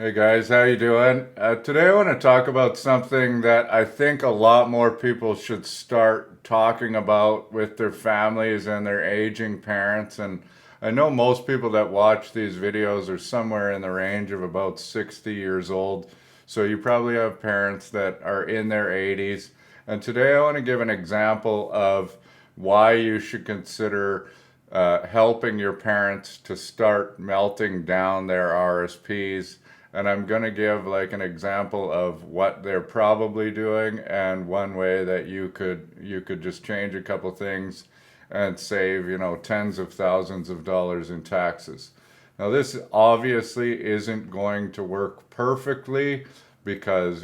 Hey guys, how you doing? Today I want to talk about something that I think a lot more people should start talking about with their families and their aging parents. And I know most people that watch these videos are somewhere in the range of about 60 years old. So you probably have parents that are in their 80s. And today I want to give an example of why you should consider helping your parents to start melting down their RSPs, and I'm going to give like an example of what they're probably doing and one way that you could just change a couple things and save, tens of thousands of dollars in taxes. Now this obviously isn't going to work perfectly because,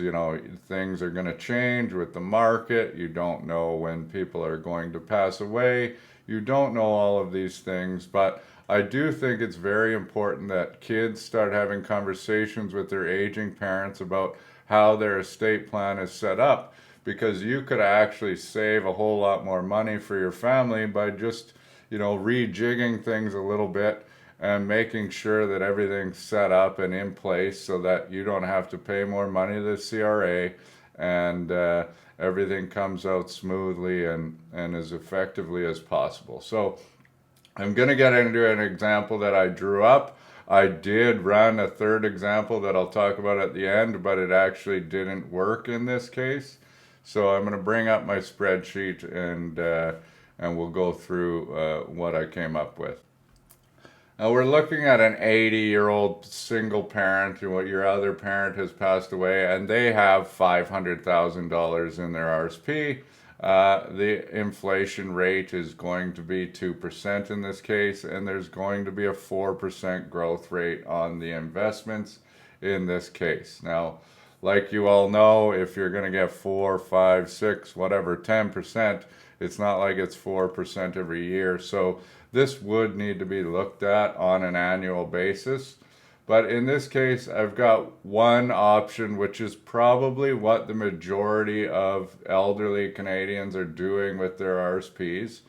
things are going to change with the market. You don't know when people are going to pass away. You don't know all of these things, but I do think it's very important that kids start having conversations with their aging parents about how their estate plan is set up, because you could actually save a whole lot more money for your family by just, rejigging things a little bit and making sure that everything's set up and in place so that you don't have to pay more money to the CRA, and everything comes out smoothly and as effectively as possible. So I'm going to get into an example that I drew up. I did run a third example that I'll talk about at the end, but it actually didn't work in this case. So I'm going to bring up my spreadsheet and we'll go through what I came up with. Now we're looking at an 80-year-old single parent. Your other parent has passed away, and they have $500,000 in their RSP. The inflation rate is going to be 2% in this case, and there's going to be a 4% growth rate on the investments in this case. Now, like you all know, if you're going to get 4, 5, 6, whatever, 10%, it's not like it's 4% every year. So this would need to be looked at on an annual basis. But in this case, I've got one option, which is probably what the majority of elderly Canadians are doing with their RSPs.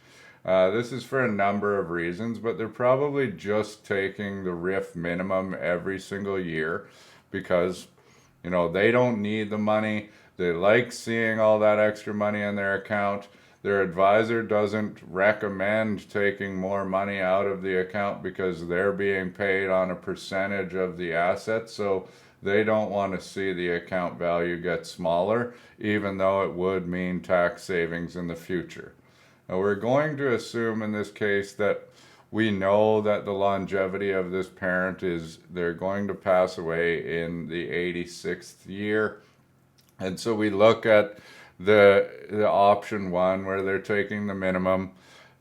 This is for a number of reasons, but they're probably just taking the RRIF minimum every single year because, they don't need the money. They like seeing all that extra money in their account. Their advisor doesn't recommend taking more money out of the account because they're being paid on a percentage of the assets, so they don't want to see the account value get smaller, even though it would mean tax savings in the future. Now, we're going to assume in this case that we know that the longevity of this parent is they're going to pass away in the 86th year. And so we look at the option one where they're taking the minimum.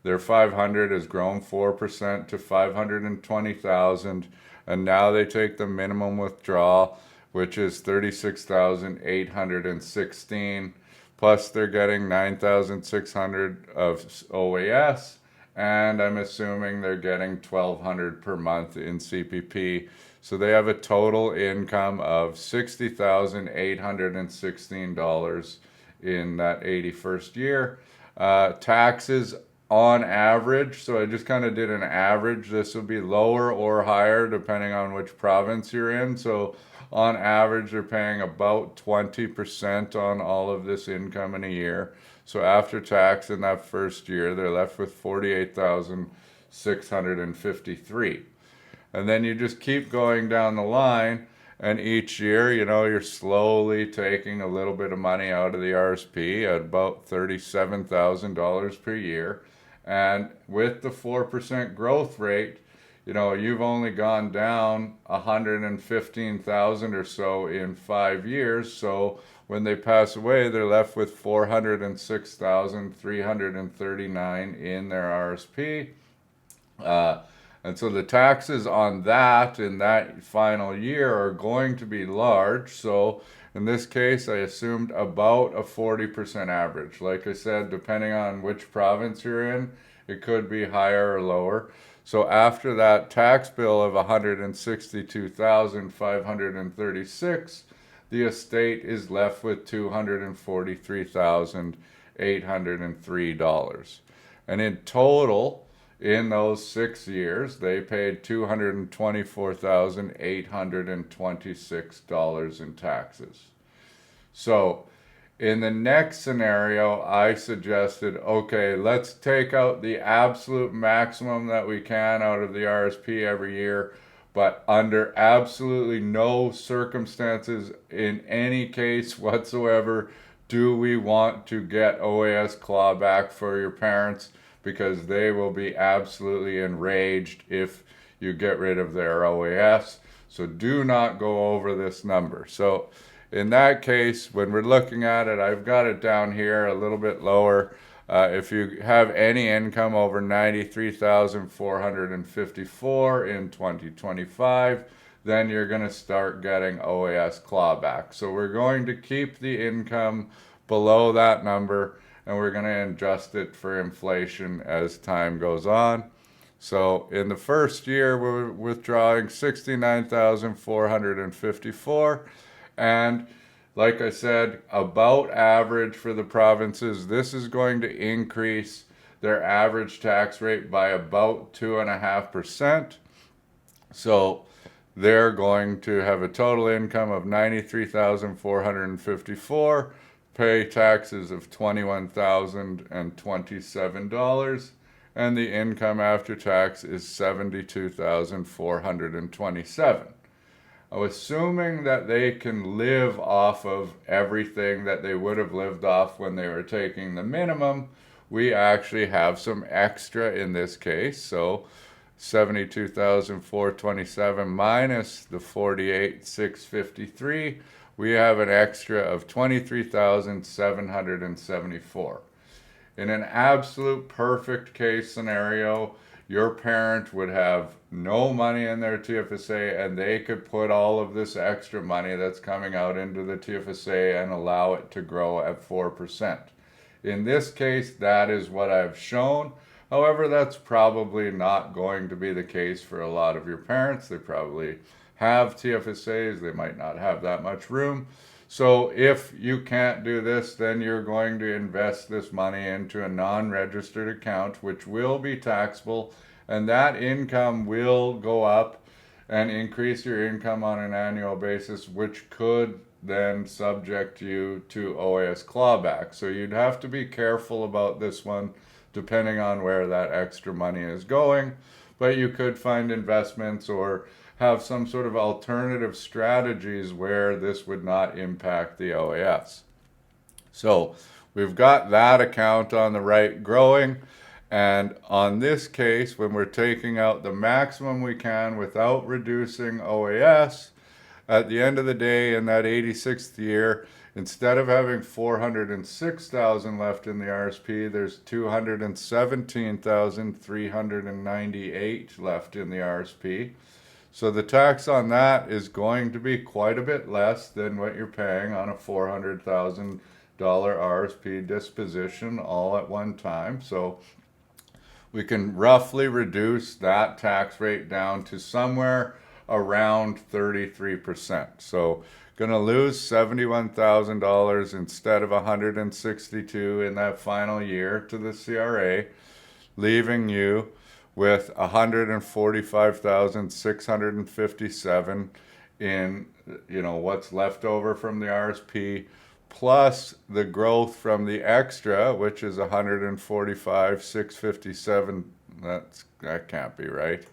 Their 500 has grown 4% to 520,000, and now they take the minimum withdrawal, which is 36,816, plus they're getting 9,600 of OAS, and I'm assuming they're getting 1,200 per month in CPP. So they have a total income of $60,816 in that 81st year. Taxes on average, so I just kind of did an average. This will be lower or higher depending on which province you're in. So on average, they're paying about 20% on all of this income in a year. So after tax in that first year, they're left with 48,653. And then you just keep going down the line, and each year, you're slowly taking a little bit of money out of the RSP at about $37,000 per year. And with the 4% growth rate, you've only gone down 115,000 or so in 5 years. So when they pass away, they're left with 406,339 in their RSP. And so the taxes on that in that final year are going to be large. So in this case, I assumed about a 40% average. Like I said, depending on which province you're in, it could be higher or lower. So after that tax bill of 162,536, the estate is left with $243,803. And in total, in those 6 years, they paid $224,826 in taxes. So in the next scenario, I suggested, okay, let's take out the absolute maximum that we can out of the RSP every year, but under absolutely no circumstances in any case whatsoever do we want to get OAS clawback for your parents, because they will be absolutely enraged if you get rid of their OAS. So do not go over this number. So in that case, when we're looking at it, I've got it down here a little bit lower. If you have any income over $93,454 in 2025, then you're going to start getting OAS clawback. So we're going to keep the income below that number, and we're going to adjust it for inflation as time goes on. So in the first year, we're withdrawing $69,454. And like I said, about average for the provinces, this is going to increase their average tax rate by about 2.5%. So they're going to have a total income of $93,454, pay taxes of $21,027, and the income after tax is $72,427. Assuming that they can live off of everything that they would have lived off when they were taking the minimum, we actually have some extra in this case. So 72,427 minus the 48,653, we have an extra of 23,774. In an absolute perfect case scenario, your parent would have no money in their TFSA, and they could put all of this extra money that's coming out into the TFSA and allow it to grow at 4%. In this case, that is what I've shown. However, that's probably not going to be the case for a lot of your parents. They probably have TFSAs. They might not have that much room. So if you can't do this, then you're going to invest this money into a non-registered account, which will be taxable, and that income will go up and increase your income on an annual basis, which could then subject you to OAS clawback. So you'd have to be careful about this one, depending on where that extra money is going. But you could find investments or have some sort of alternative strategies where this would not impact the OAS. So we've got that account on the right growing. And on this case, when we're taking out the maximum we can without reducing OAS, at the end of the day, in that 86th year, instead of having 406,000 left in the RSP, there's 217,398 left in the RSP. So the tax on that is going to be quite a bit less than what you're paying on a $400,000 RSP disposition all at one time. So we can roughly reduce that tax rate down to somewhere around 33%. So going to lose $71,000 instead of $162 in that final year to the CRA, leaving you with $145,657 in, what's left over from the RSP, plus the growth from the extra, which is $145,657. That can't be right.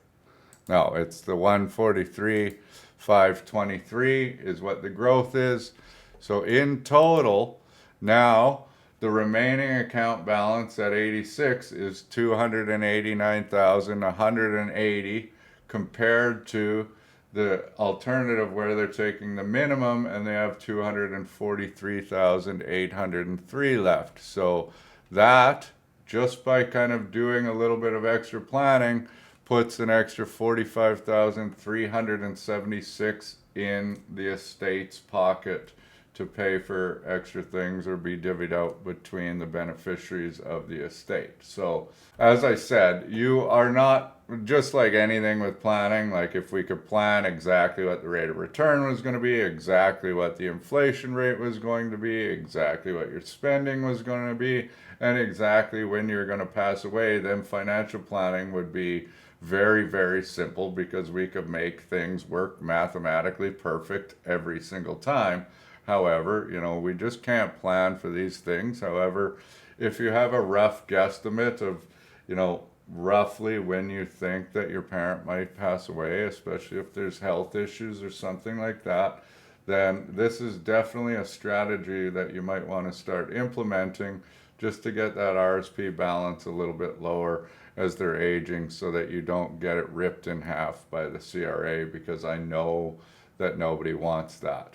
No, it's the $143,523 is what the growth is. So in total, now the remaining account balance at 86 is $289,180 compared to the alternative where they're taking the minimum and they have $243,803 left. So that, just by kind of doing a little bit of extra planning, puts an extra $45,376 in the estate's pocket to pay for extra things or be divvied out between the beneficiaries of the estate. So, as I said, you are not just like anything with planning, like if we could plan exactly what the rate of return was going to be, exactly what the inflation rate was going to be, exactly what your spending was going to be, and exactly when you're going to pass away, then financial planning would be very, very simple because we could make things work mathematically perfect every single time. However, we just can't plan for these things. However, if you have a rough guesstimate of, roughly when you think that your parent might pass away, especially if there's health issues or something like that, then this is definitely a strategy that you might want to start implementing just to get that RSP balance a little bit lower as they're aging so that you don't get it ripped in half by the CRA, because I know that nobody wants that.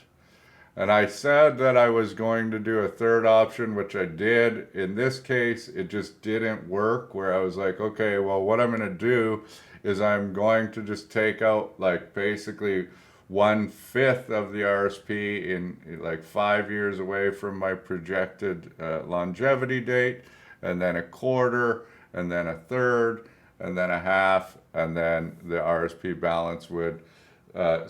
And I said that I was going to do a third option, which I did. In this case, it just didn't work, where I was like, okay, well, what I'm going to do is I'm going to just take out like basically 1/5 of the RSP in like 5 years away from my projected longevity date, and then a quarter, and then a third, and then a half, and then the RSP balance would uh,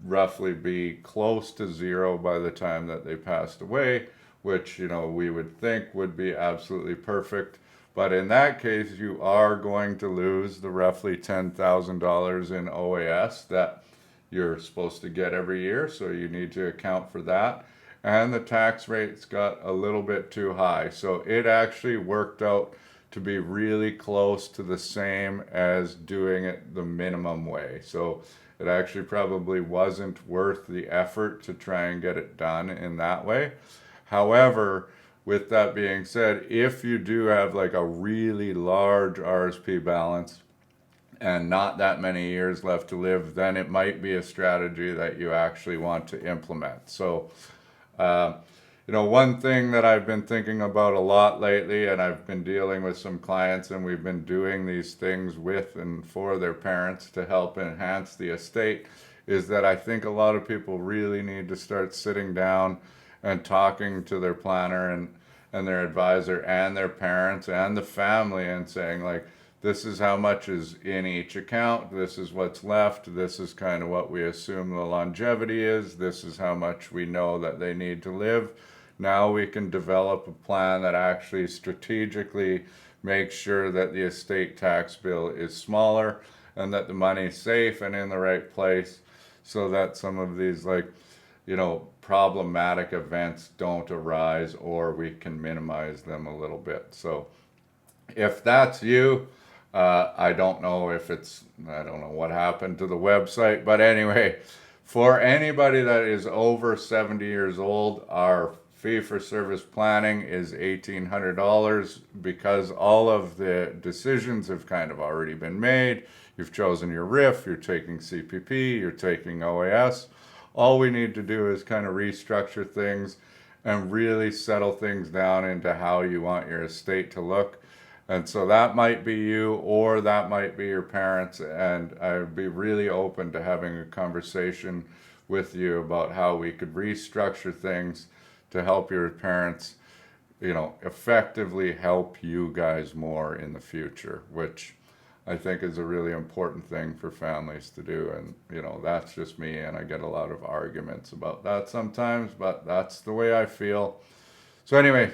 roughly be close to zero by the time that they passed away, which, we would think would be absolutely perfect. But in that case, you are going to lose the roughly $10,000 in OAS that you're supposed to get every year. So you need to account for that. And the tax rates got a little bit too high. So it actually worked out to be really close to the same as doing it the minimum way. So it actually probably wasn't worth the effort to try and get it done in that way. However, with that being said, if you do have like a really large RSP balance and not that many years left to live, then it might be a strategy that you actually want to implement. So, uh, one thing that I've been thinking about a lot lately, and I've been dealing with some clients, and we've been doing these things with and for their parents to help enhance the estate, is that I think a lot of people really need to start sitting down and talking to their planner and their advisor and their parents and the family and saying, like, this is how much is in each account, this is what's left, this is kind of what we assume the longevity is, this is how much we know that they need to live. Now we can develop a plan that actually strategically makes sure that the estate tax bill is smaller and that the money is safe and in the right place, so that some of these problematic events don't arise, or we can minimize them a little bit. So if that's you, I don't know what happened to the website, but anyway, for anybody that is over 70 years old, our fee-for-service planning is $1,800, because all of the decisions have kind of already been made. You've chosen your RRIF, you're taking CPP, you're taking OAS. All we need to do is kind of restructure things and really settle things down into how you want your estate to look. And so that might be you, or that might be your parents, and I would be really open to having a conversation with you about how we could restructure things to help your parents, effectively help you guys more in the future, which I think is a really important thing for families to do. And, that's just me, and I get a lot of arguments about that sometimes, but that's the way I feel. So anyway,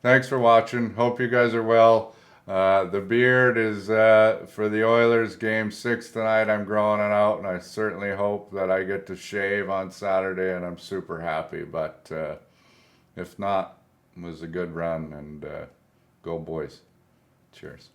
thanks for watching. Hope you guys are well. The beard is for the Oilers game 6 tonight. I'm growing it out, and I certainly hope that I get to shave on Saturday, and I'm super happy. But if not, it was a good run, and go boys. Cheers.